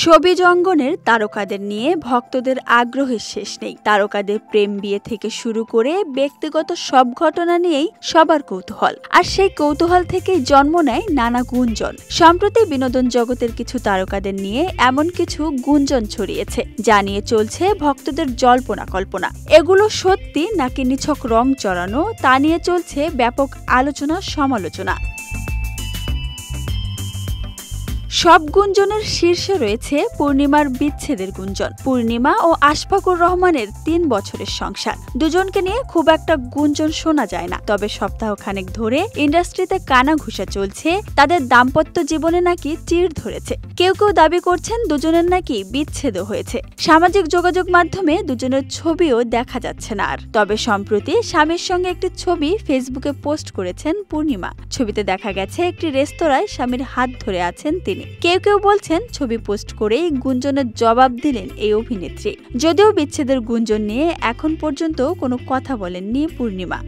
Showbiz অঙ্গনের তারকাদের নিয়ে ভক্তদের আগ্রহের শেষ নেই। তারকাদের প্রেম বিয়ে থেকে শুরু করে ব্যক্তিগত সব ঘটনা নিয়েই সবার কৌতূহল, আর সেই কৌতূহল থেকেই জন্ম নেয় নানা গুঞ্জন। সম্প্রতি বিনোদন জগতের কিছু তারকাদের নিয়ে এমন কিছু গুঞ্জন ছড়িয়েছে যা নিয়ে চলছে ভক্তদের জল্পনা কল্পনা। এগুলো সত্যি নাকি নিছক রং চড়ানো তা নিয়ে চলছে ব্যাপক আলোচনা সমালোচনা। সব গুঞ্জনের শীর্ষে রয়েছে পূর্ণিমার বিচ্ছেদের গুঞ্জন। পূর্ণিমা ও আশফাকুর রহমানের ৩ বছরের সংসার। দুজনকে নিয়ে খুব একটা গুঞ্জন শোনা যায় না, তবে সপ্তাহখানেক ধরে ইন্ডাস্ট্রিতে কানাঘুষা চলছে তাদের দাম্পত্য জীবনে নাকি চিড় ধরেছে। কেউ কেউ দাবি করছেন দুজনের নাকি বিচ্ছেদও হয়েছে। সামাজিক যোগাযোগ মাধ্যমে দুজনের ছবিও দেখা যাচ্ছে না আর। তবে সম্প্রতি স্বামীর সঙ্গে একটি ছবি ফেসবুকে পোস্ট করেছেন পূর্ণিমা। ছবিতে দেখা গেছে একটি রেস্তোরাঁয় স্বামীর হাত ধরে আছেন তিনি। কেউ কেউ বলছেন ছবি পোস্ট করেই গুঞ্জনের জবাব দিলেন এই অভিনেত্রী। যদিও বিচ্ছেদের গুঞ্জন নিয়ে এখন পর্যন্ত কোনো কথা বলেননি পূর্ণিমা।